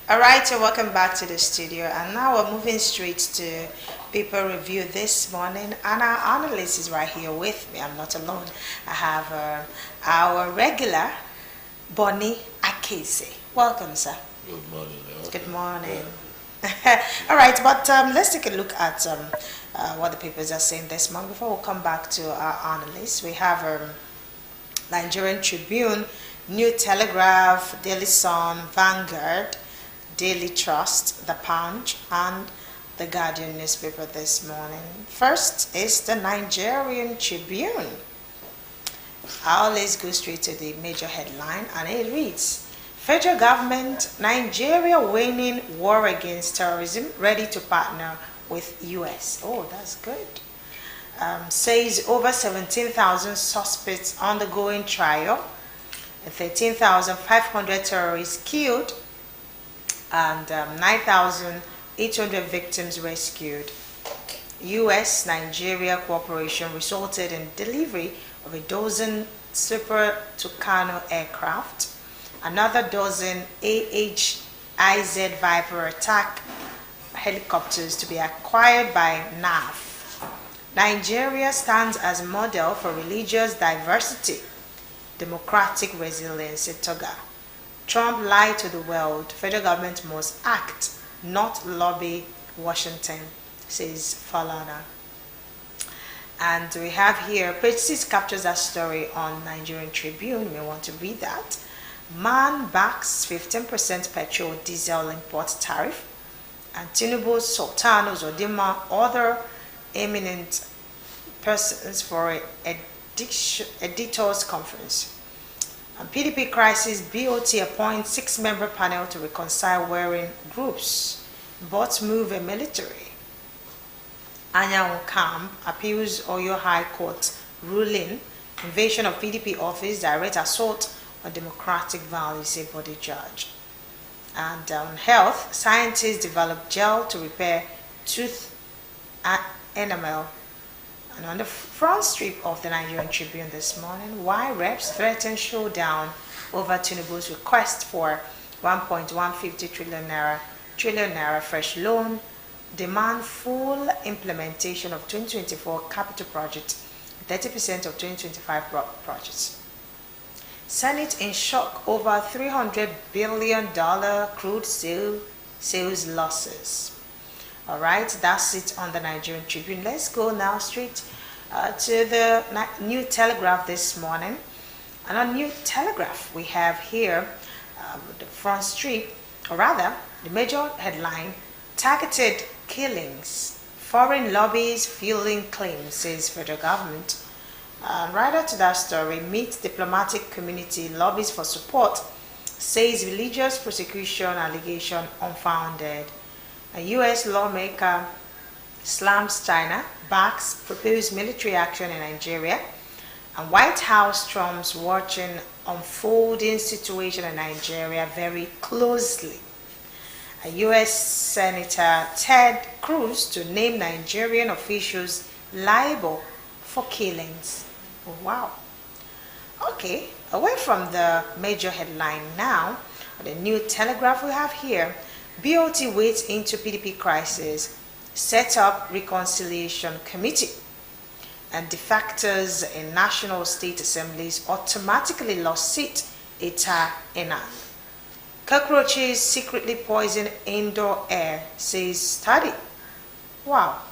All right, so welcome back to the studio. And now we're moving straight to paper review this morning. And our analyst is right here with me. I'm not alone. I have our regular Bonnie Akese. Welcome, sir. Good morning. Good morning. All right, but let's take a look at what the papers are saying this month. Before we come back to our analyst, we have Nigerian Tribune, New Telegraph, Daily Sun, Vanguard, Daily Trust, The Punch, and The Guardian newspaper this morning. First is the Nigerian Tribune. I'll always go straight to the major headline, and it reads, Federal government, Nigeria winning war against terrorism, ready to partner with US. Oh, that's good. Says over 17,000 suspects undergoing trial, 13,500 terrorists killed, and 9,800 victims rescued. U.S.-Nigeria cooperation resulted in delivery of a dozen Super Tucano aircraft, another dozen AHIZ Viper attack helicopters to be acquired by NAF. Nigeria stands as a model for religious diversity, democratic resilience, Toga. Trump lied to the world. Federal government must act, not lobby Washington, says Falana. And we have here, page 6 captures that story on Nigerian Tribune. You may want to read that. Man backs 15% petrol diesel import tariff. And Tinubu, Sultan, Uzodinma, other eminent persons for an editors conference. And PDP crisis, BOT appoints 6-member panel to reconcile warring groups, but move a military. Anyanwu Camp appeals Oyo High Court ruling, invasion of PDP office, direct assault on democratic values, say body judge. And health, scientists develop gel to repair tooth enamel. And on the front strip of the Nigerian Tribune this morning, why reps threaten showdown over Tinubu's request for 1.150 trillion naira fresh loan, demand full implementation of 2024 capital project, 30% of 2025 projects. Senate in shock over $300 billion crude sales losses. All right, that's it on the Nigerian Tribune. Let's go now straight to the New Telegraph this morning. And on New Telegraph, we have here the front strip, or rather, the major headline, targeted killings, foreign lobbies fueling claims, says federal government. Right after that story, meet diplomatic community lobbies for support, says religious prosecution allegation unfounded. A U.S. lawmaker slams China, backs proposed military action in Nigeria, and White House Trump's watching unfolding situation in Nigeria very closely. A U.S. Senator Ted Cruz to name Nigerian officials liable for killings. Oh, wow. Okay, away from the major headline now, the New Telegraph we have here, BOT wades into PDP crisis, set up reconciliation committee, and defectors in national state assemblies automatically lost seat, Eta Enan. Cockroaches secretly poison indoor air, says study. Wow.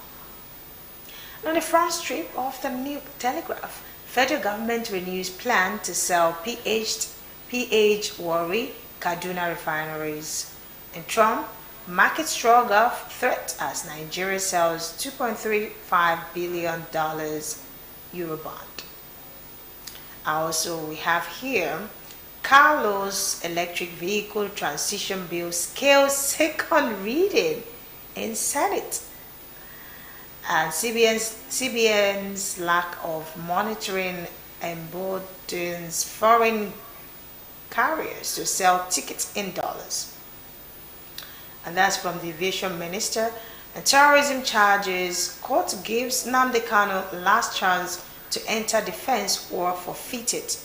On the front strip of the New Telegraph, federal government renews plan to sell PH Warri Kaduna refineries. And Trump, market struggle threat as Nigeria sells $2.35 billion Eurobond. Also, we have here, Carlos electric vehicle transition bill scales second reading in Senate. And CBN's lack of monitoring emboldens foreign carriers to sell tickets in dollars. And that's from the aviation minister. And terrorism charges, court gives Nnamdi Kanu last chance to enter defense or forfeit it.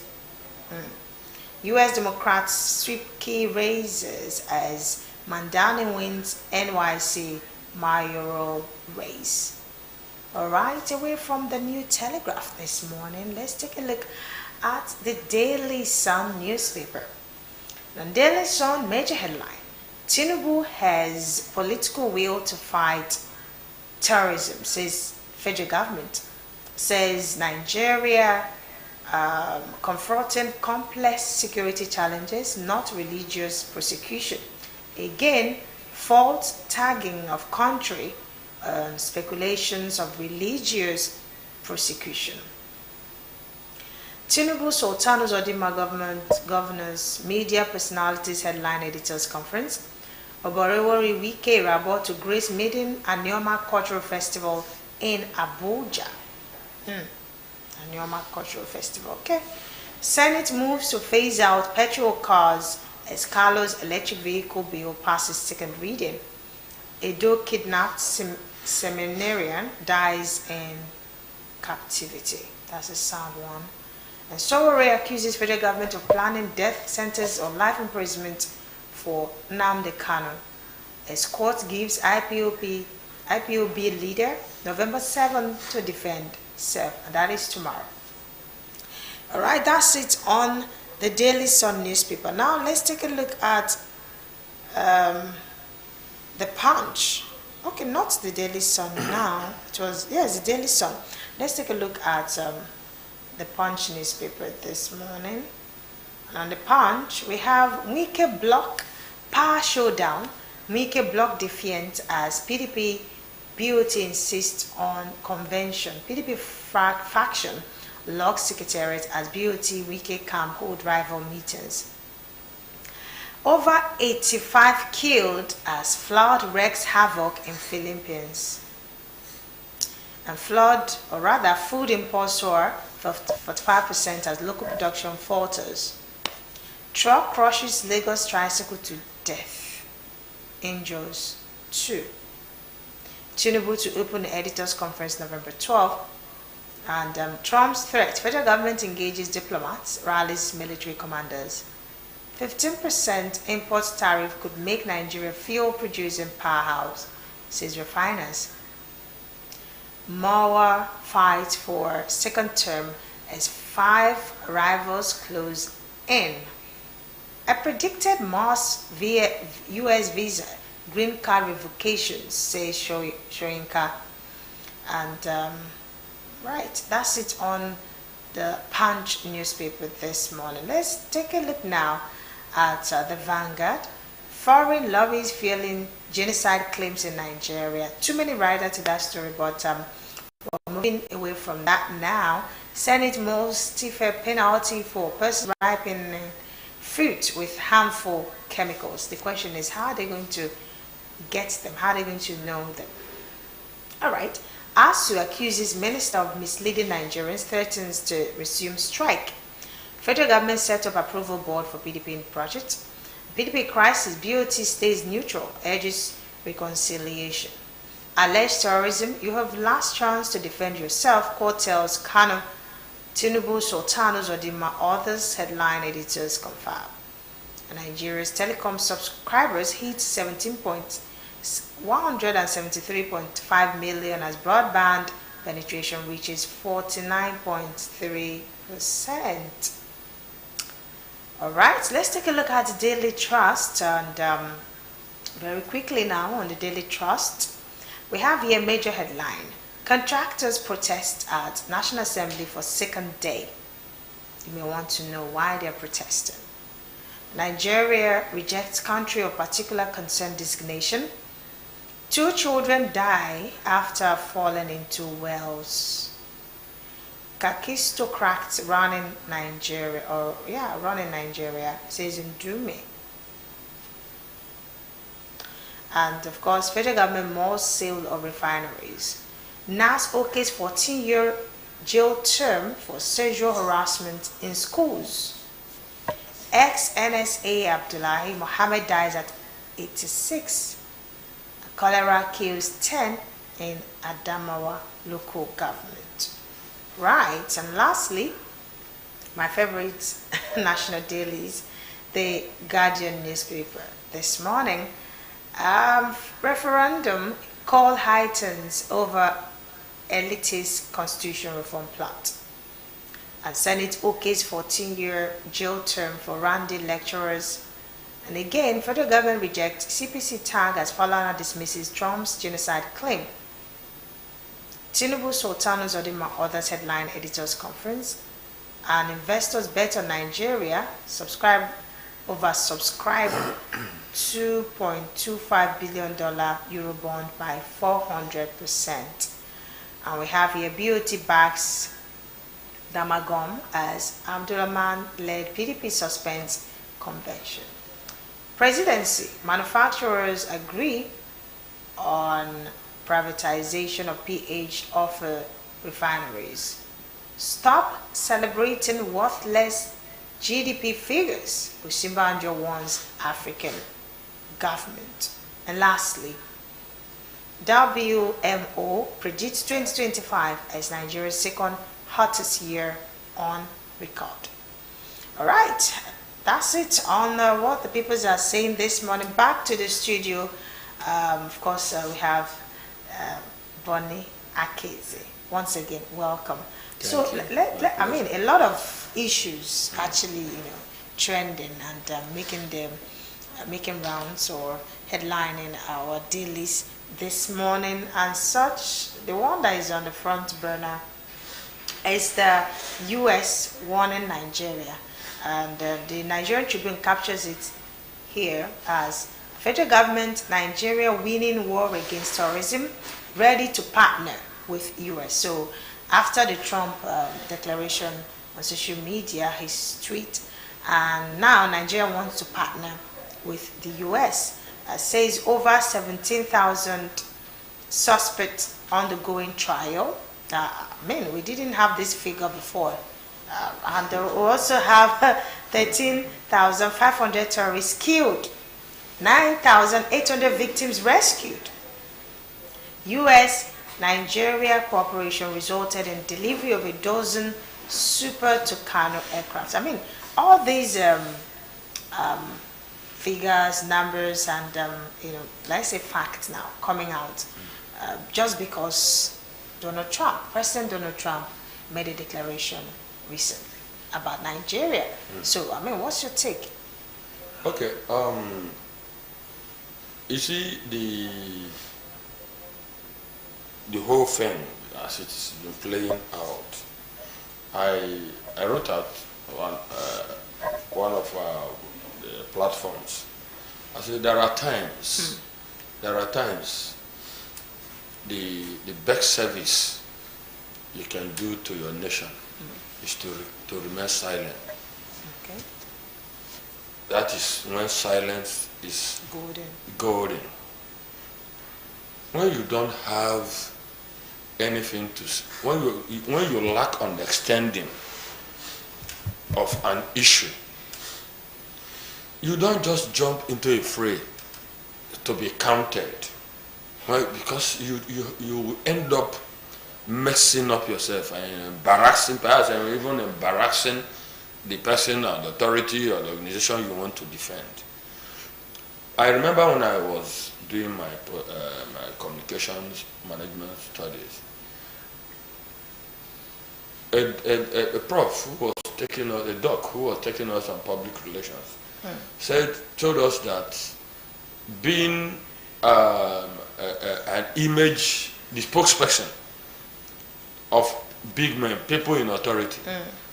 U.S. Democrats sweep key races as Mandani wins NYC mayoral race. All right, away from the New Telegraph this morning, let's take a look at the Daily Sun newspaper. The Daily Sun major headline: Tinubu has political will to fight terrorism, says federal government. Says Nigeria confronting complex security challenges, not religious persecution. Again, false tagging of country, speculations of religious persecution. Tinubu Sultan Uzodinma governors, media personalities headline editors conference. Oborewori Wike Rabo to grace maiden Anioma Cultural Festival in Abuja. Anioma Cultural Festival, okay. Senate moves to phase out petrol cars as Carlos electric vehicle bill passes second reading. Edo kidnapped seminarian dies in captivity. That's a sad one. And Sowore accuses federal government of planning death sentence or life imprisonment for Nnamdi Kanu as court gives IPOB leader November 7 to defend self, and that is tomorrow. All right, that's it on the Daily Sun newspaper. Now let's take a look at the Punch. Okay, not the Daily Sun now. It's the Daily Sun. Let's take a look at the Punch newspaper this morning. And on the Punch, we have Wike block power showdown. Wike block defiant as PDP BOT insists on convention. PDP faction locks secretariat as BOT Wike camp hold rival meetings. Over 85 killed as flood wreaks havoc in Philippines. And flood, or rather food imports soar 45% as local production falters. Truck crushes Lagos tricycle to death. Injures 2. Tinubu to open the editors conference November 12th. And Trump's threat: federal government engages diplomats, rallies military commanders. 15% import tariff could make Nigeria fuel producing powerhouse, says refiners. Mawa fights for second term as 5 rivals close in. A predicted mass via US visa green card revocations, says Shoyinka. And right, that's it on the Punch newspaper this morning. Let's take a look now at the Vanguard. Foreign lobbies fueling genocide claims in Nigeria. Too many writers to that story, but we're moving away from that now. Senate moves stiffer penalty for persons ripening fruit with harmful chemicals. The question is, how are they going to get them? How are they going to know them? All right. ASU accuses Minister of misleading Nigerians, threatens to resume strike. Federal government set up approval board for PDP project. PDP crisis, BOT stays neutral, urges reconciliation. Alleged terrorism, you have last chance to defend yourself, court tells Kanu. Tinubu, Sultan Uzodinma, others, headline editors confirm. Nigeria's telecom subscribers hit 173.5 million as broadband penetration reaches 49.3%. All right, let's take a look at the Daily Trust, and very quickly now on the Daily Trust, we have here a major headline: contractors protest at National Assembly for second day. You may want to know why they're protesting. Nigeria rejects country of particular concern designation. 2 children die after falling into wells. Kakistocrats running Nigeria, says Ndume. And of course, federal government more sale of refineries. NAS okays 14-year jail term for sexual harassment in schools. Ex-NSA Abdullahi Mohammed dies at 86. Cholera kills 10 in Adamawa local government. Right, and lastly, my favorite national dailies, the Guardian newspaper this morning. Referendum call heightens over elitist constitution reform plot. And Senate okays 14-year jail term for Randy lecturers. And again, federal government rejects CPC tag as Falana dismisses Trump's genocide claim. Tinubu Sultanu Zodima others headline editors conference. And investors bet on Nigeria oversubscribe $2.25 billion Eurobond by 400%. And we have here BOT backs Damagom as Abdulrahman-led PDP suspends convention. Presidency, manufacturers agree on privatization of PH offer refineries. Stop celebrating worthless GDP figures, Osinbajo warns African government. And lastly, WMO predicts 2025 as Nigeria's second hottest year on record. All right, that's it on what the papers are saying this morning. Back to the studio. Of course, we have Bonnie Akeze. Once again, welcome. I mean, a lot of issues actually, trending and making rounds or headlining our dailies this morning and such. The one that is on the front burner is the U.S. warning Nigeria, and the Nigerian Tribune captures it here as federal government, Nigeria winning war against terrorism, ready to partner with U.S. So after the Trump declaration on social media, his tweet, and now Nigeria wants to partner with the U.S. Says over 17,000 suspects undergoing trial. We didn't have this figure before. And we also have 13,500 terrorists killed, 9,800 victims rescued. U.S.-Nigeria cooperation resulted in delivery of a dozen Super Tucano aircraft. I mean, all these figures, numbers, and let's say facts now coming out just because President Donald Trump made a declaration recently about Nigeria. So, I mean, what's your take? Okay. You see, the whole thing as it's been playing out. I wrote out one of the platforms. I said there are times the best service you can do to your nation is to remain silent. Okay. That is when silence is golden. When you don't have anything to when you lack understanding of an issue, you don't just jump into a fray to be counted. Well, because you end up messing up yourself and embarrassing, perhaps even embarrassing the person or the authority or the organization you want to defend. I remember when I was doing my communications management studies, a prof who was taking us, a doc who was taking us on public relations, told us that being an image, the spokesperson of big men, people in authority,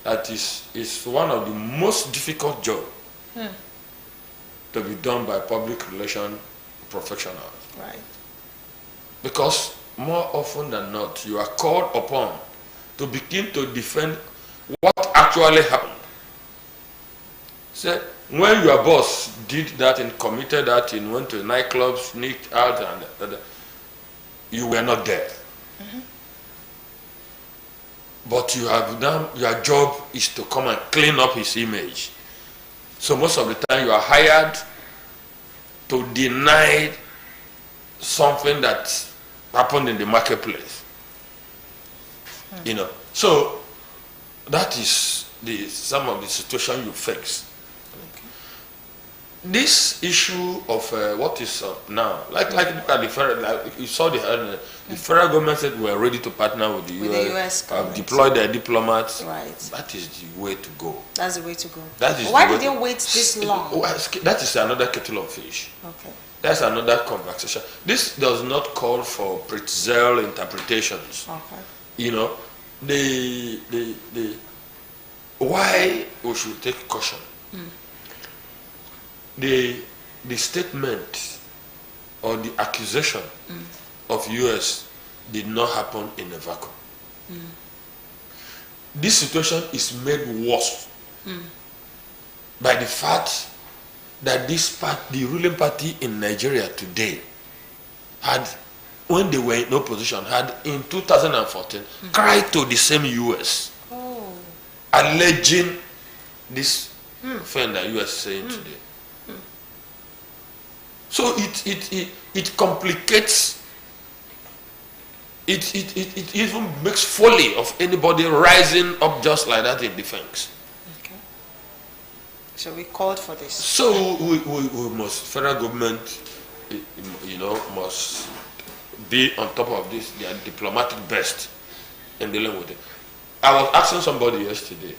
that is one of the most difficult jobs to be done by public relation professionals. Right. Because more often than not, you are called upon to begin to defend what actually happened. So when your boss did that and committed that and went to nightclubs, sneaked out, and you were not there. But you have done, your job is to come and clean up his image. So most of the time you are hired to deny something that happened in the marketplace. So that is some of the situation you face. this issue of what is now, like look at the federal, like you saw the federal government said we are ready to partner with the US, deploy their diplomats. Right. That is the way to go. That's the way to go. That is why did they wait this long? That is another kettle of fish. Okay. That's another conversation. This does not call for pretzel interpretations. Okay. You know, the why we should take caution. The statement or the accusation of US did not happen in a vacuum. This situation is made worse by the fact that the ruling party in Nigeria today had, when they were in opposition, had in 2014 cried to the same US, alleging this thing that US is saying today. So it complicates. It even makes folly of anybody rising up just like that in defense. Okay. So we called for this. So we must, federal government, must be on top of this, their diplomatic best in dealing with it. I was asking somebody yesterday,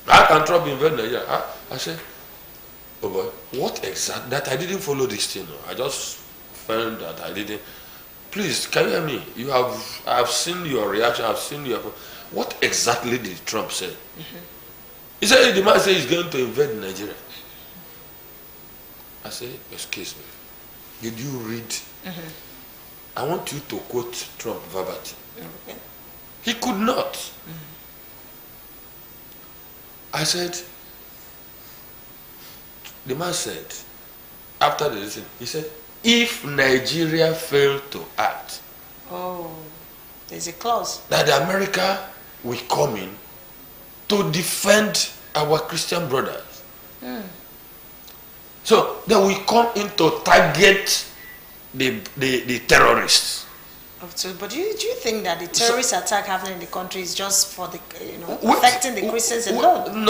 how can Trump invade Nigeria? I said, oh boy, what exactly? That I didn't follow this thing. I just found that I didn't. Please, can you hear me? I've seen your reaction. I've seen your. What exactly did Trump say? He said the man said he's going to invade Nigeria. I said, excuse me. Did you read? I want you to quote Trump verbatim. Okay. He could not. I said. The man said, after the listen, he said, if Nigeria failed to act, there's a clause that America will come in to defend our Christian brothers. So they will come in to target the terrorists. But do you think that the terrorist attack happening in the country is just for the affecting the Christians alone?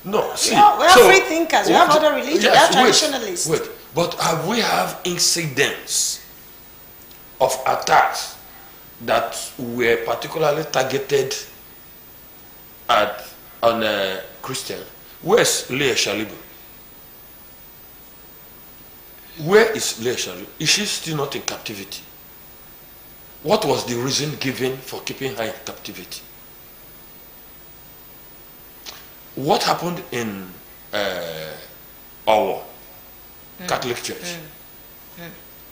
No, see. We are free thinkers. We have other religions. We are traditionalists. Wait. But we have incidents of attacks that were particularly targeted on a Christian. Where's Leah Shalibu? Where is Leah Shalibu? Is she still not in captivity? What was the reason given for keeping her in captivity? What happened in our Catholic Church?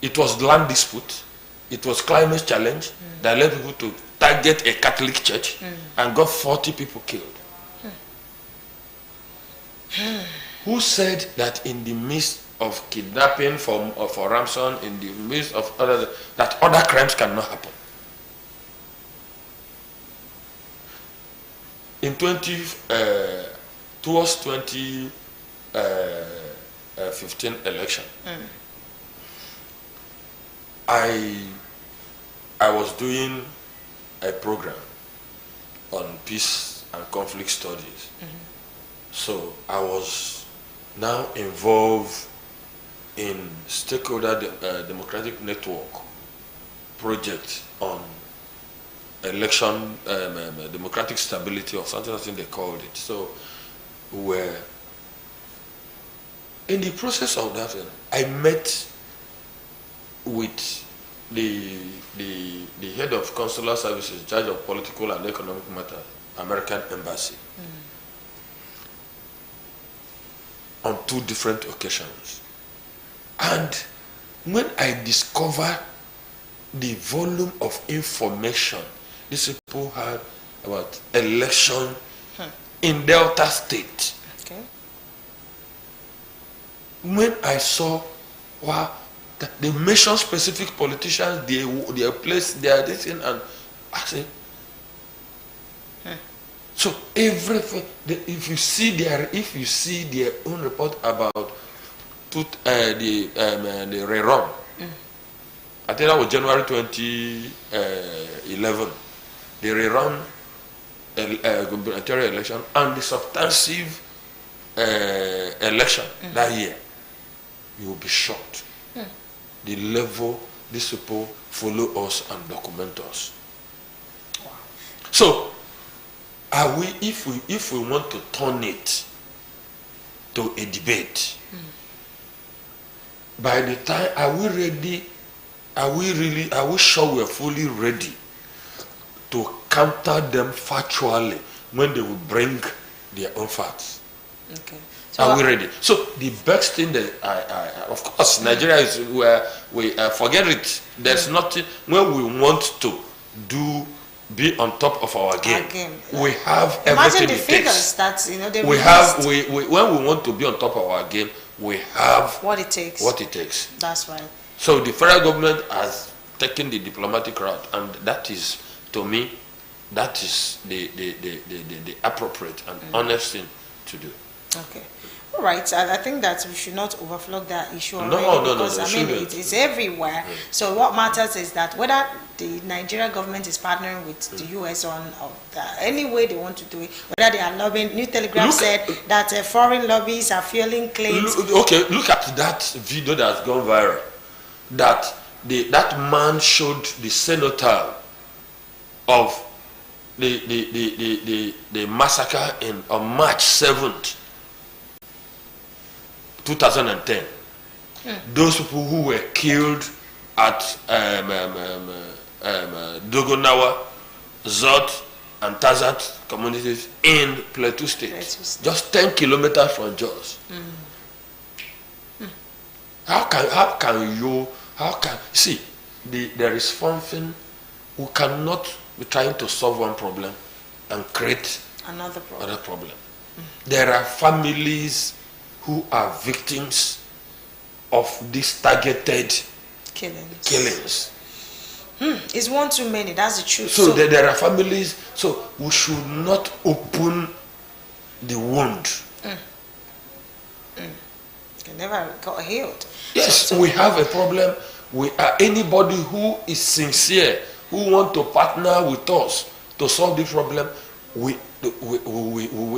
It was land dispute. It was climate challenge that led people to target a Catholic church and got 40 people killed. Who said that in the midst of kidnapping for ransom, in the midst of that other crimes cannot happen? In towards 2015 election, I was doing a program on peace and conflict studies. So I was now involved in stakeholder democratic network project on election democratic stability or something they called it. So we were in the process of that. I met with the head of consular services, judge of political and economic matters, American embassy, on 2 different occasions. And when I discovered the volume of information these people had about election in Delta State, when I saw they mention specific politicians, their place, their this thing, and I say, so everything. If you see their own report about the rerun, I think that was January 2011. The rerun gubernatorial election and the substantive election that year, you will be shocked. The level these people follow us and document us. Wow. So, are we, if we want to turn it to a debate, by the time, are we ready? Are we sure we are fully ready to counter them factually when they will bring their own facts? Okay. So are we ready? So the best thing that I of course, Nigeria is where we forget it. There's nothing when we want to be on top of our game. We have everything the it figures takes. that they We have when we want to be on top of our game, we have what it takes. What it takes. That's right. So the federal government has taken the diplomatic route, and that is, to me, that is the appropriate and honest thing to do. Okay. All right. I think that we should not overflow that issue already, No, because I mean it's everywhere. So what matters is that whether the Nigerian government is partnering with the US on any way they want to do it, whether they are lobbying. New Telegraph said that foreign lobbies are fueling claims. Okay, look at that video that's gone viral. That man showed the senator of the massacre on March 7th, 2010. Those people who were killed at Dogonawa, Zot, and Tazat communities in Plateau State, just 10 kilometers from Jos. How can see there is something we cannot be trying to solve one problem and create another problem. There are families who are victims of these targeted killings. It's one too many, that's the truth. So there are families, so we should not open the wound. It never got healed. Yes, we have a problem. We are anybody who is sincere, who want to partner with us to solve this problem, we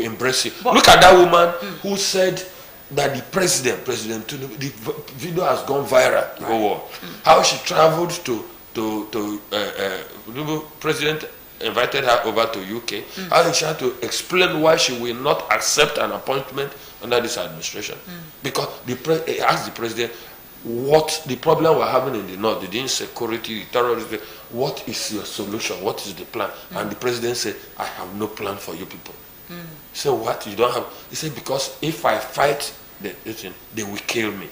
embrace it. But look at that woman who said that the President Tinubu, the video has gone viral. How she traveled to President invited her over to UK. How she had to explain why she will not accept an appointment under this administration. Because they asked the President what the problem we're having in the north, the insecurity, the terrorism, what is your solution? What is the plan? And the President said, I have no plan for you people. He said, what? You don't have? He said, because if I fight, they will kill me.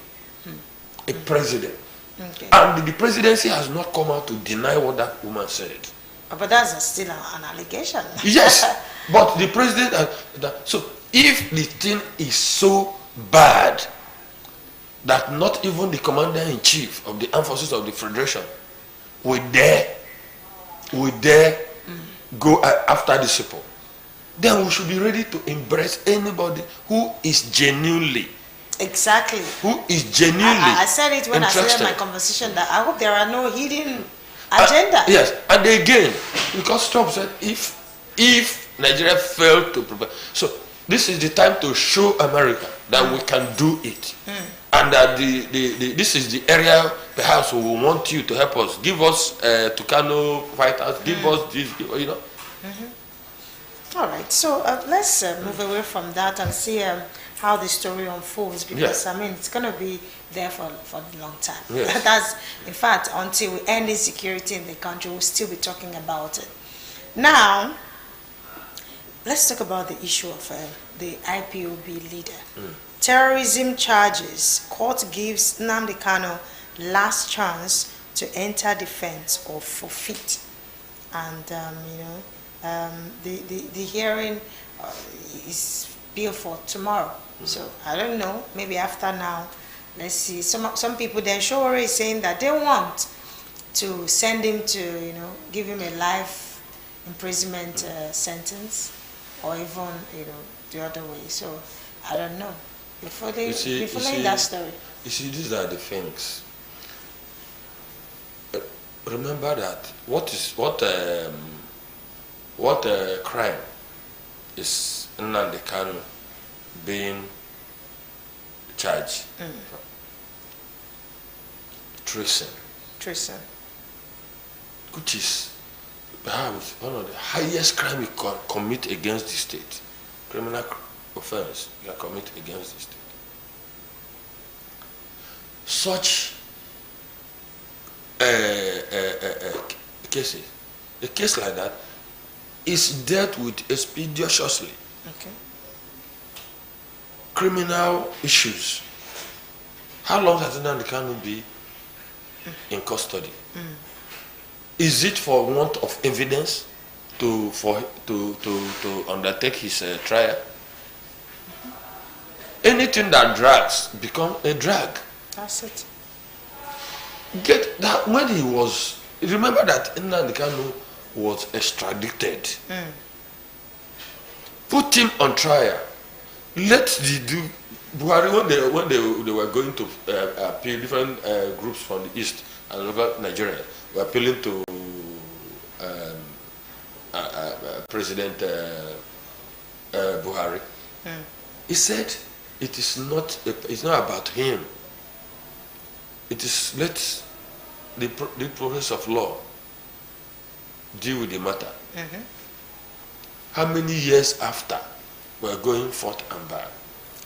A president. Okay. And the presidency has not come out to deny what that woman said. But that's still an allegation. Yes, but the president, so if the thing is so bad that not even the commander-in-chief of the armed forces of the Federation will dare go after these people, then we should be ready to embrace anybody who is genuinely I said it when interested. I started my conversation that I hope there are no hidden agenda. Yes, and again, because Trump said if Nigeria failed to prepare, so this is the time to show America that we can do it. And that this is the area perhaps we want you to help us. Give us Tucano fighters, give us this, you know. All right, so let's move away from that and see how the story unfolds, because I mean it's going to be there for a long time. Yes. That's, in fact, until we end insecurity in the country, we'll still be talking about it. Now, let's talk about the issue of the IPOB leader. Terrorism charges. Court gives Nnamdi Kanu last chance to enter defense or forfeit. And, the hearing is billed for tomorrow. So, I don't know, maybe after now, let's see. Some people then Showore is saying that they want to send him to, give him a life imprisonment sentence, or even, the other way. So, I don't know. Before that story. You see, these are the things. Remember that what crime is Nnamdi Kanu being charged. Treason. Treason. Which is perhaps one of the highest crime you can commit against the state. Criminal offense you can commit against the state. Such cases, a case like that is dealt with expeditiously. Okay. Criminal issues. How long has Nnamdi Kanu be in custody? Is it for want of evidence to undertake his trial? Anything that drags become a drag. That's it. Get that when he was, remember that Nnamdi Kanu was extradited. Put him on trial. Let the Buhari, when they were going to appeal, different groups from the east and local Nigeria were appealing to President Buhari. He said it's not about him. It is let the process of law deal with the matter. How many years after we're going forth and back?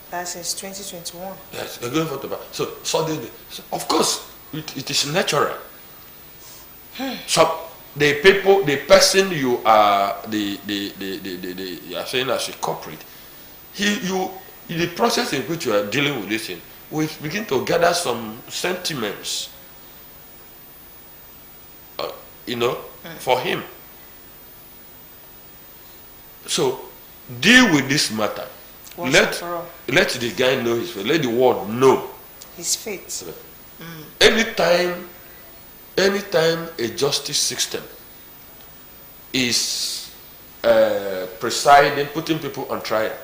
That's since 2021. Yes, we're going forth and back. So suddenly, of course, it is natural. So the person you are you are saying as a corporate, the process in which you are dealing with this thing, we begin to gather some sentiments, for him. So deal with this matter. Let the guy know his fate. Let the world know his fate. Anytime a justice system is presiding, putting people on trial,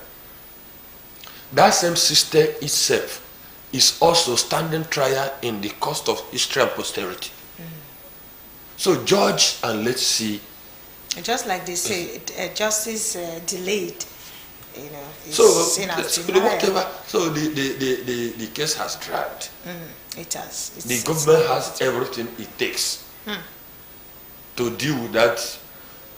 that same system itself is also standing trial in the cost of history and posterity. So judge and let's see. Just like they say, justice delayed, So whatever. So the case has dragged. It has. The government has everything it takes to deal with that.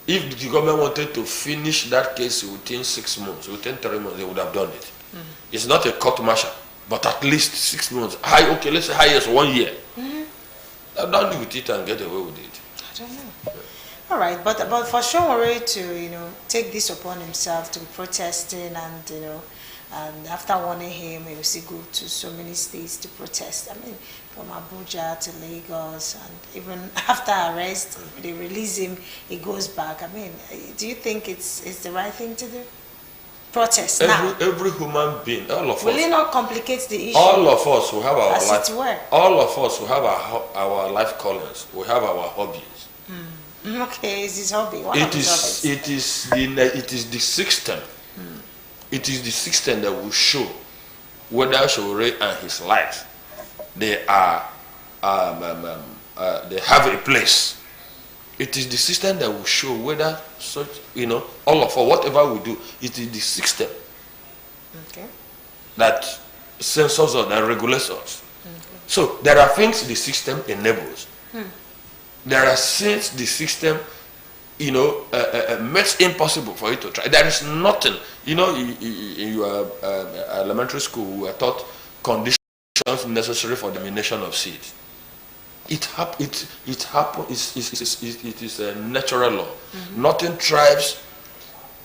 If the government wanted to finish that case within 6 months, within 3 months, they would have done it. It's not a court martial, but at least 6 months. Let's say highest 1 year. They've done with it and get away with it. I don't know. All right, but for Shomore to take this upon himself to be protesting and after warning him, he will still go to so many states to protest. I mean, from Abuja to Lagos, and even after arrest, they release him, he goes back. I mean, do you think it's the right thing to do? Protest now. Every human being, all of us. Will it not complicate the issue? All of us will have our as life. it were. All of us will have our life callings. We have our hobbies. Okay, it's his hobby. It is the system. It is the system that will show whether Showore and his life they have a place. It is the system that will show whether such all of us, whatever we do, it is the system that censors us, that regulates us. So there are things the system enables. There are things the system, makes impossible for you to try. There is nothing. In your elementary school, we are taught conditions necessary for the germination of seeds. It happens. It is a natural law. Nothing thrives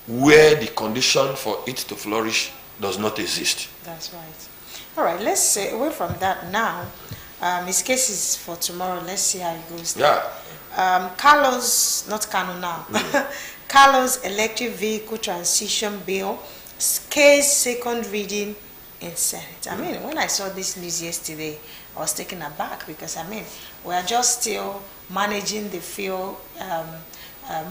where the condition for it to flourish does not exist. That's right. All right. Let's say away from that now. His case is for tomorrow. Let's see how it goes. Yeah. Carlos, not Kanu now. Carlos electric vehicle transition bill case second reading in Senate. I mean, when I saw this news yesterday, I was taken aback because we are just still managing the fuel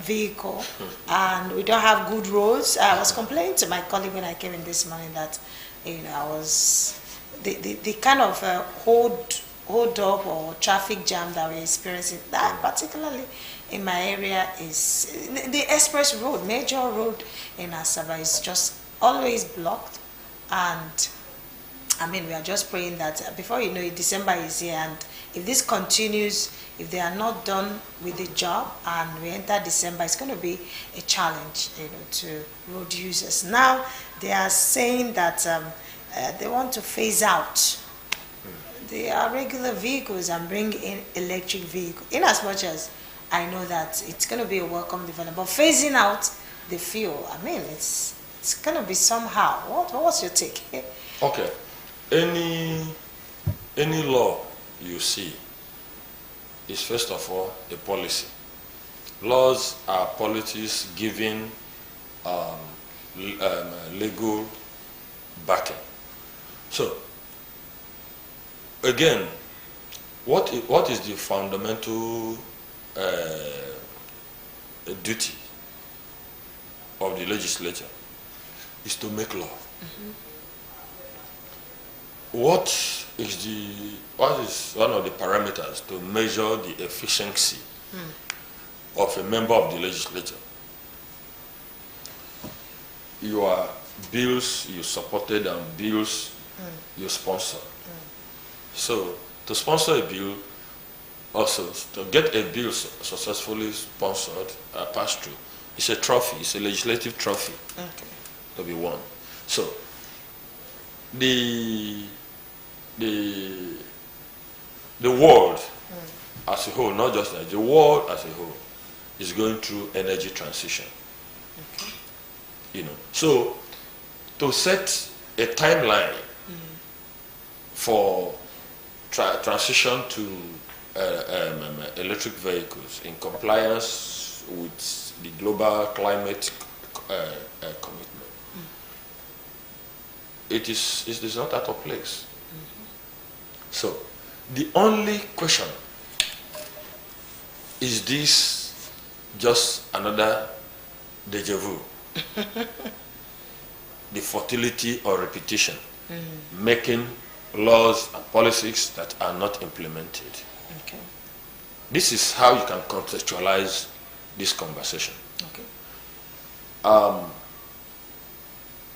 vehicle, and we don't have good roads. I was complaining to my colleague when I came in this morning that I was the kind of hold up or traffic jam that we're experiencing, that particularly in my area, is the express road, major road in Asaba is just always blocked, And I mean, we are just praying that before you know it, December is here, and if this continues, if they are not done with the job and we enter December, it's going to be a challenge, to road users. Now, they are saying that they want to phase out their regular vehicles and bring in electric vehicles, in as much as I know that it's going to be a welcome development. But phasing out the fuel, I mean, it's going to be somehow. What's your take? Okay. Any law you see is first of all a policy. Laws are policies giving legal backing. So again, what is the fundamental duty of the legislature? Is to make law. Mm-hmm. What is one of the parameters to measure the efficiency of a member of the legislature? Your bills you supported and bills you sponsored. So to sponsor a bill, also to get a bill successfully sponsored, passed through, it's a trophy, it's a legislative trophy to be won. So the world as a whole, not just the world as a whole, is going through energy transition. So to set a timeline for transition to electric vehicles in compliance with the global climate commitment, it is not out of place. So the only question is, this just another deja vu? The fertility or repetition, making laws and policies that are not implemented. Okay. This is how you can contextualize this conversation. Okay.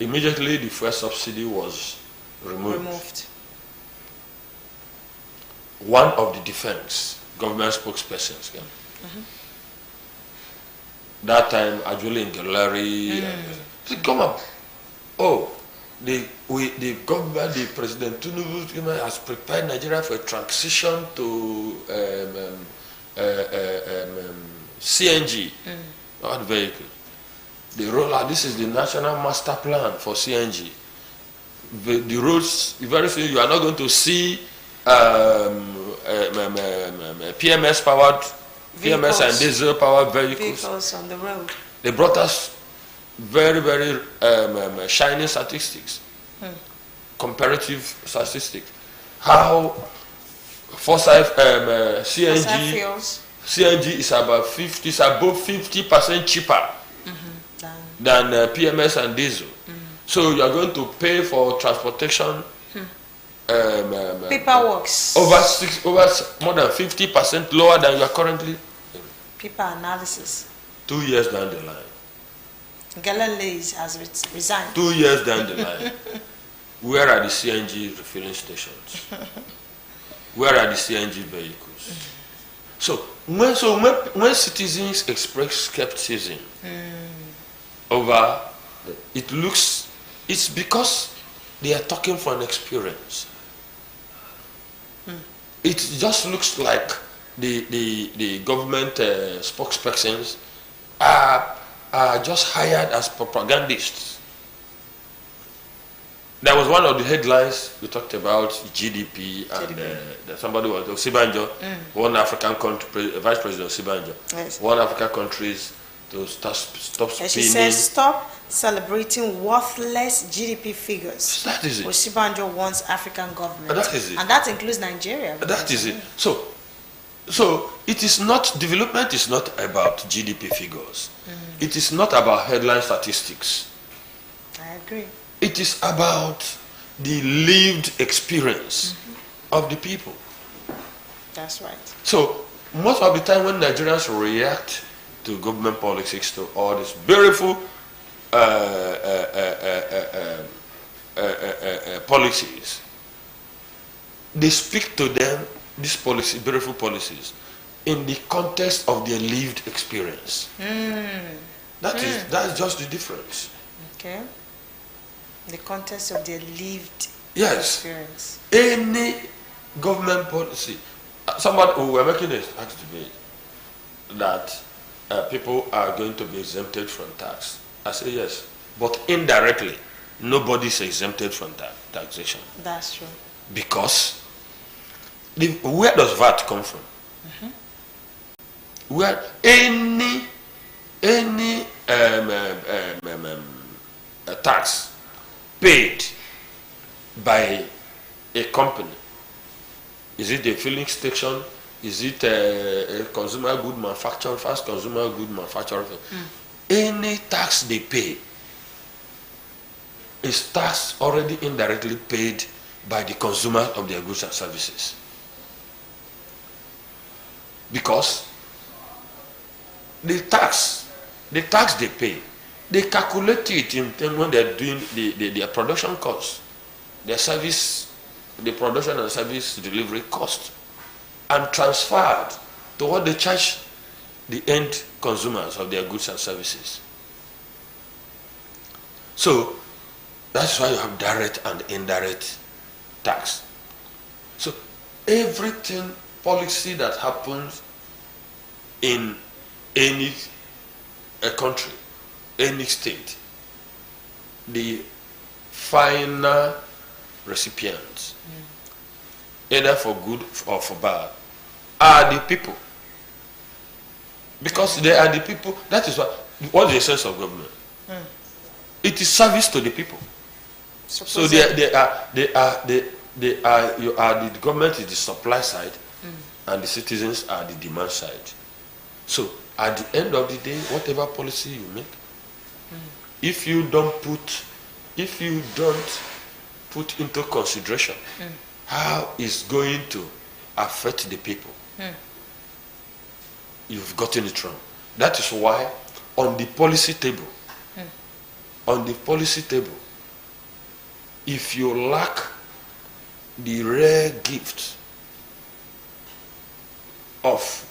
Immediately the fuel subsidy was removed. One of the defense government spokespersons, that time Ajuli Ngelari, said, come up. Oh, the government, the President Tinubu has prepared Nigeria for a transition to CNG, not vehicle. The rollout, this is the national master plan for CNG. The roads, very soon you are not going to see PMS powered, PMS and diesel powered vehicles on the road. They brought us very, very shining statistics, comparative statistics. How fossil CNG is about above 50% cheaper than PMS and diesel. So you are going to pay for transportation. Paperworks. Over more than 50% lower than you are currently. Paper analysis. 2 years down the line. Galilei has resigned. 2 years down the line. Where are the CNG refilling stations? Where are the CNG vehicles? So when citizens express skepticism over it's because they are talking from experience. It just looks like the government spokespersons are just hired as propagandists. That was one of the headlines we talked about, GDP, and somebody was Osibanjo, one African country, Vice President Osibanjo, yes. One African countries to stop spinning. She says, stop celebrating worthless GDP figures. That is it. Osibanjo wants African government. That is it. And that includes Nigeria. That is it. So it is not, development is not about GDP figures. It is not about headline statistics. I agree. It is about the lived experience of the people. That's right. So most of the time when Nigerians react to government politics, to all this beautiful policies, they speak to them, these policy, beautiful policies, in the context of their lived experience. That's just the difference. Okay. The context of their lived experience. Any government policy. Somebody who were making a tax debate that people are going to be exempted from tax. I say yes, but indirectly, nobody is exempted from taxation. That's true. Because where does VAT come from? Where any tax paid by a company, is it a filling station? Is it a consumer good manufacturer, fast consumer good manufacturer? Any tax they pay is tax already indirectly paid by the consumer of their goods and services. Because the tax they pay, they calculate it in when they're doing their production costs, their service, the production and service delivery cost, and transferred to what they charge the end consumers of their goods and services. So that's why you have direct and indirect tax. So everything, policy that happens in any country, any state, the final recipients, either for good or for bad, are the people. Because they are the people. That is what the essence of government. It is service to the people. So the government is the supply side, and the citizens are the demand side. So at the end of the day, whatever policy you make, if you don't put into consideration how it's going to affect the people, you've gotten it wrong. That is why on the policy table, if you lack the rare gift of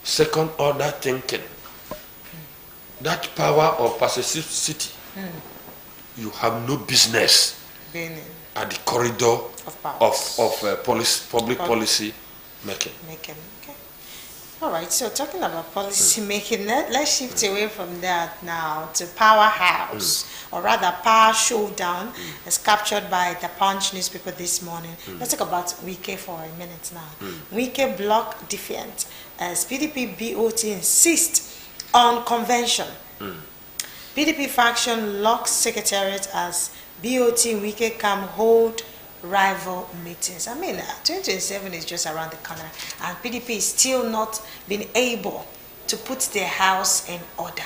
second order thinking, that power of perspicacity, you have no business being at the corridor of public policy making. Okay. All right, so talking about policy making, let's shift away from that now to Powerhouse, or rather Power Showdown, as captured by the Punch newspaper this morning. Let's talk about Wike for a minute now. Wike block defiant as PDP BOT insists on convention. PDP faction locks secretariat as BOT and Wike can hold rival meetings. I mean, 2027 is just around the corner, and PDP is still not been able to put their house in order.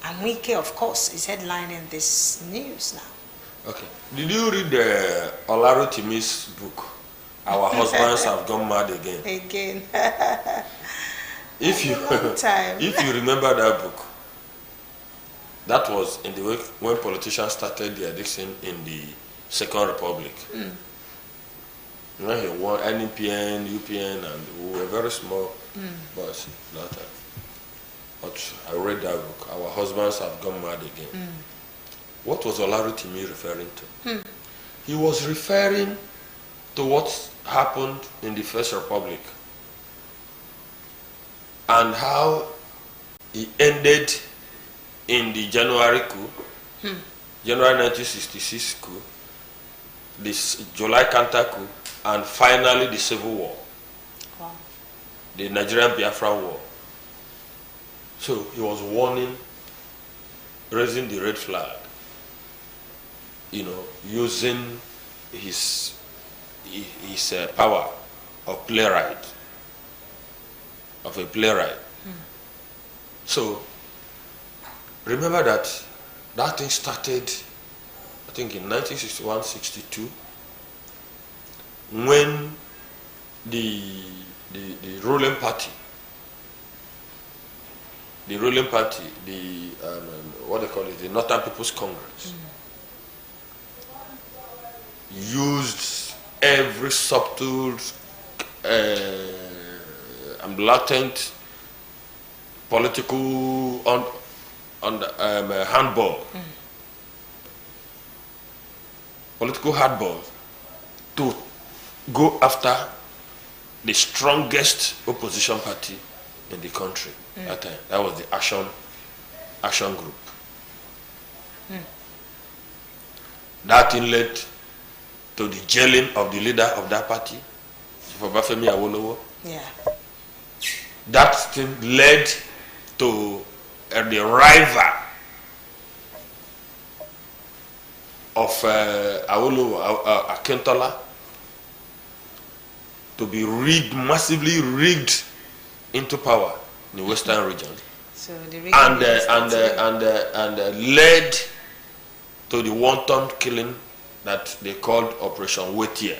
And Wike, of course, is headlining this news now. Okay. Did you read Olarotimi's book, Our Husbands Have Gone Mad Again? If you remember that book, that was in the week when politicians started their addiction in the Second Republic. When he won NPN, UPN, and we were very small boys that time. But I read that book, Our Husbands Have Gone Mad Again. What was Olarotimi referring to? He was referring to what happened in the First Republic and how he ended in the January coup, January 1966 coup, this July counter coup, and finally the Civil War, the Nigerian Biafran War. So he was warning, raising the red flag, using his power of a playwright. So remember that thing started, I think, in 1961-62, when the ruling party, what they call it, the Northern People's Congress, used every subtle and blatant political handball, political hardball, to go after the strongest opposition party in the country that time. That was the Action Group. That thing led to the jailing of the leader of that party, Obafemi Awolowo. Yeah. That thing led to the rival of Awolowo, Akintola, to be rigged, massively rigged into power in the Western region, So the and led to the wanton killing that they called Operation Wetier,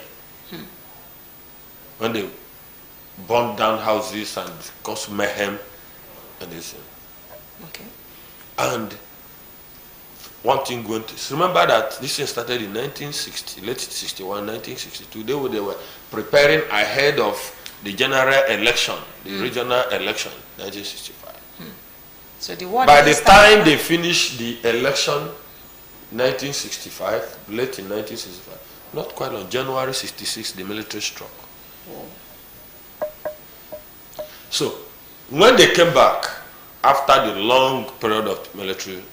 when they burned down houses and caused mayhem and this. Okay. And one thing going to remember that this thing started in 1960, late 61, 1962. They were preparing ahead of the general election, the regional election, 1965. So the war. By the time they finished the election, 1965, late in 1965, not quite long, January 66, the military struck. Oh. So when they came back after the long period of military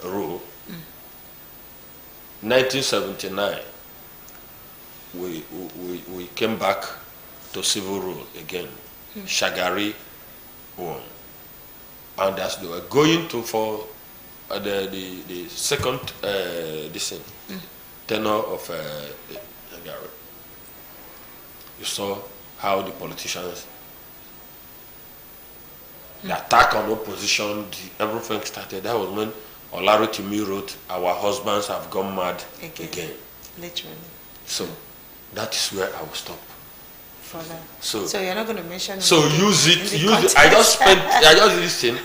rule, 1979, we came back to civil rule again. Shagari won, and as they were going to for the second tenure of Shagari, you saw how the politicians, the attack on opposition, everything started. That was when Olarotimi wrote, "Our husbands have gone mad again." Literally. So that is where I will stop. For that. So you're not going to mention. So use it. I just listen.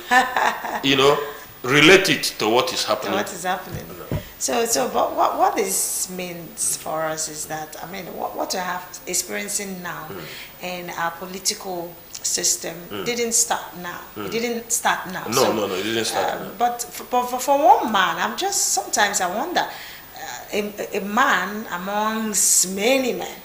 Relate it to what is happening. What is happening? But what this means for us is that, I mean, what we have experiencing now in our political system didn't start now. It didn't start now. No, it didn't start now. But for one man, sometimes I wonder, a man amongst many men,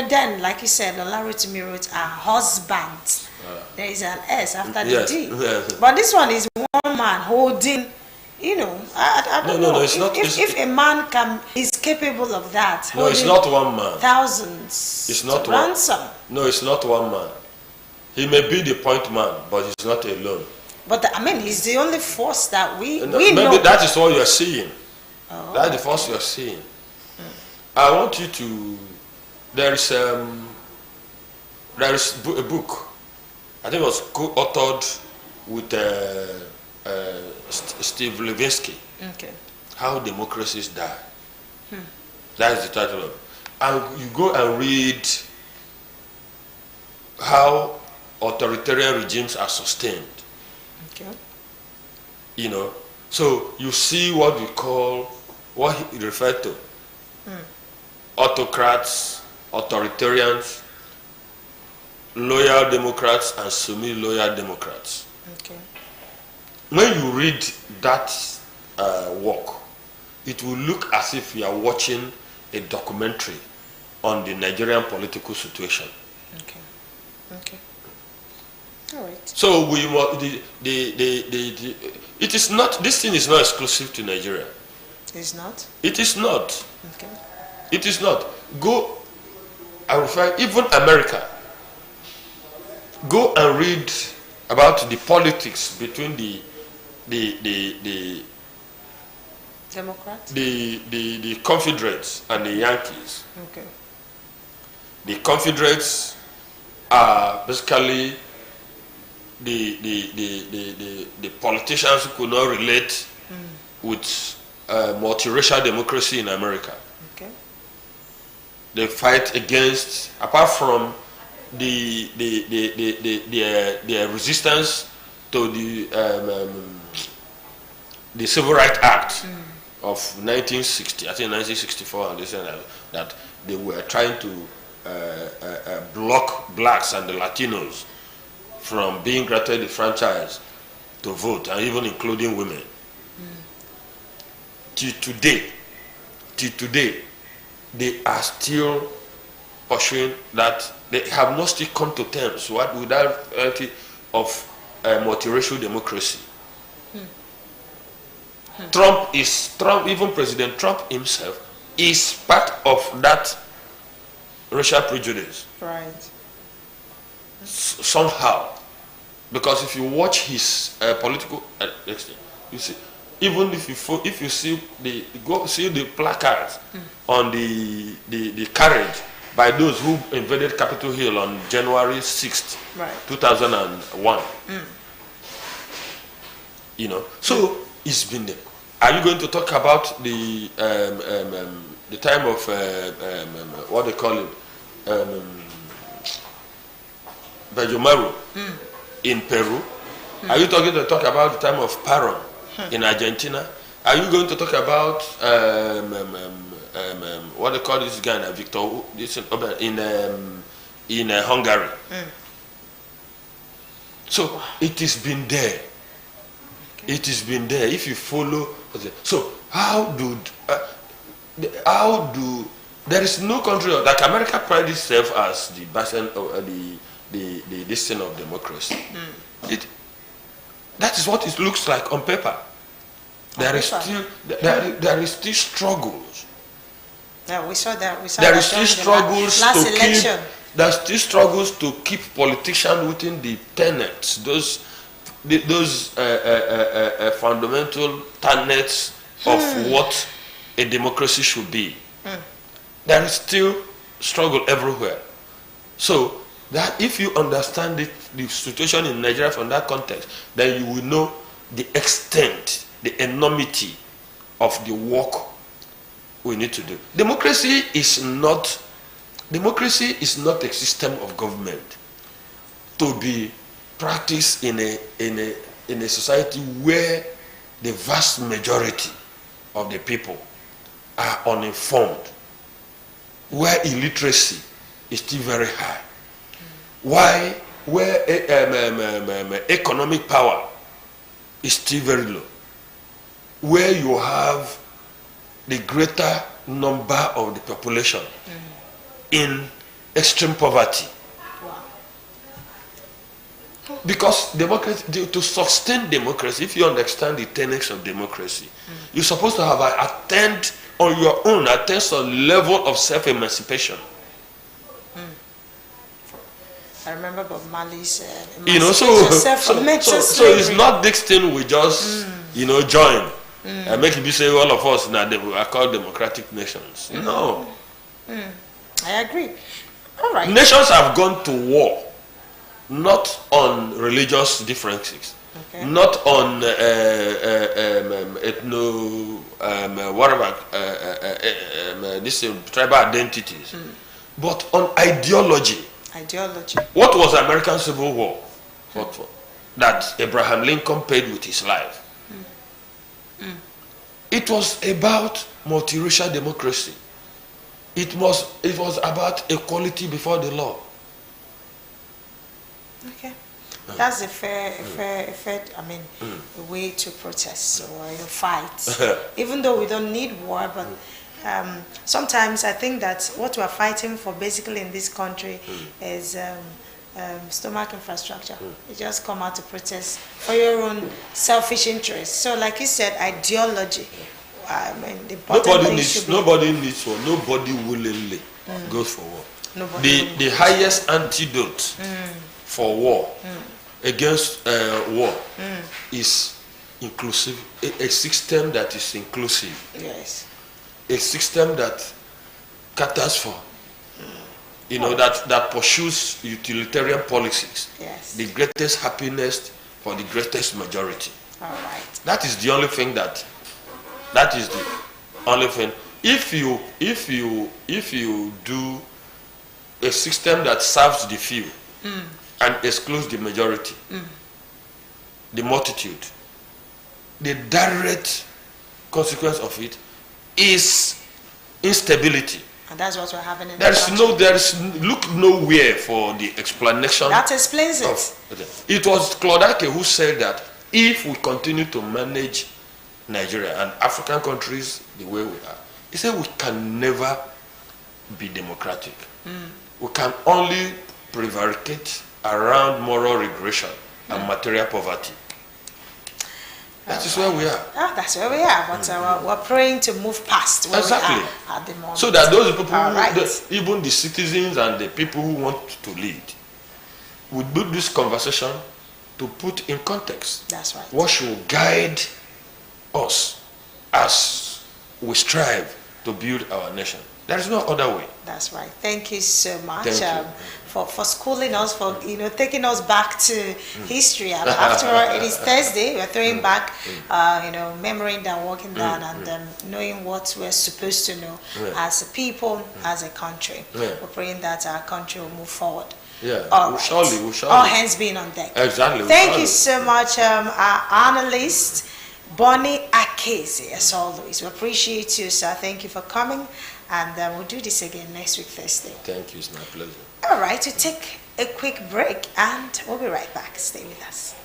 then, like you said, Olarotimi wrote, "Our husbands." There is an S after the D. Yes. But this one is one man holding, I don't know. No, it's not. If a man is capable of that. No, it's not one man. Thousands. It's not to one. ransom. No, it's not one man. He may be the point man, but he's not alone. But he's the only force that we know. Maybe that is what you are seeing. Oh, That's the force you are seeing. I want you to. There is a book. I think it was co-authored with Steve Levinsky. Okay. How Democracies Die. That is the title of it. And you go and read how authoritarian regimes are sustained. Okay. So you see what he referred to. Autocrats, authoritarians, loyal Democrats, and semi-loyal Democrats. Okay. When you read that work, it will look as if you are watching a documentary on the Nigerian political situation. Okay. All right. So it is not. This thing is not exclusive to Nigeria. It's not. It is not. Okay. It is not. I refer even America. Go and read about the politics between the Democrats. The Confederates and the Yankees. Okay. The Confederates are basically the politicians who could not relate with multiracial democracy in America. Okay. They fight against, apart from the resistance to the Civil Rights Act of 1960, I think 1964, and they said that they were trying to block blacks and the Latinos from being granted the franchise to vote, and even including women. Till today, they are still pursuing that. They have not still come to terms with that reality of multiracial democracy. Even President Trump himself is part of that racial prejudice. Right. Somehow. Because if you watch his political you see, even if you see the placards on the carriage by those who invaded Capitol Hill on January 6th, right. 2001. You know, so it's been there. Are you going to talk about the time of what they call it, Bajomaro in Peru? Are you going to talk about the time of Paron in Argentina? Are you going to talk about what they call this guy, Victor, in Hungary? So it has been there. It has been there. If you follow, so how do there is no country like America prides itself as the bastion of the sin of democracy. That is what it looks like on paper. There is still struggles. Yeah, we saw that. There is still struggles last election. There's still struggles to keep politicians within the tenets, those fundamental tenets of what a democracy should be. There is still struggle everywhere. So that if you understand the situation in Nigeria from that context, then you will know the extent, the enormity of the work we need to do. Democracy is not a system of government to be practiced in a society where the vast majority of the people are uninformed, where illiteracy is still very high, where economic power is still very low, where you have the greater number of the population in extreme poverty. Because democracy, to sustain democracy, if you understand the tenets of democracy, you're supposed to have attained on your own, attain some level of self-emancipation. I remember Bob Marley's so it's not this thing we just join and make it say all of us now are called democratic nations. No. I agree. All right. Nations have gone to war not on religious differences, not on tribal identities, but on ideology. What was the American Civil War? What for? That Abraham Lincoln paid with his life. It was about multiracial democracy. It was about equality before the law. Okay, that's a fair, a way to protest or fight. Even though we don't need war, but sometimes I think that what we're fighting for basically in this country is stomach infrastructure. You just come out to protest for your own selfish interests. So like you said, ideology. Nobody needs war. Nobody willingly goes for war. The highest antidote for war, against war, is inclusive. A system that is inclusive. Yes. A system that caters for, that pursues utilitarian policies. Yes. The greatest happiness for the greatest majority. All right. That is the only thing If you do a system that serves the few and excludes the majority, the multitude, the direct consequence of it is instability. And that's what we're having in There the is country. look nowhere for the explanation. That explains it. It was Claude Ake who said that if we continue to manage Nigeria and African countries the way we are, he said we can never be democratic. We can only prevaricate around moral regression and material poverty. That is where we are. That's where we are, but we're praying to move past where we are at the moment. So that those people, even the citizens and the people who want to lead, would build this conversation to put in context. That's right. What should guide us as we strive to build our nation? There is no other way. That's right. Thank you so much for schooling us, for taking us back to history. After all, it is Thursday. We're throwing back, memorying and walking down and knowing what we're supposed to know as a people, as a country. We're praying that our country will move forward. Yeah, all right. Surely. All hands being on deck. Exactly. Thank you so much, our analyst, Bonnie Akeze, as always. We appreciate you, sir. Thank you for coming. And we'll do this again next week, Thursday. Thank you. It's my pleasure. All right, we'll take a quick break and we'll be right back. Stay with us.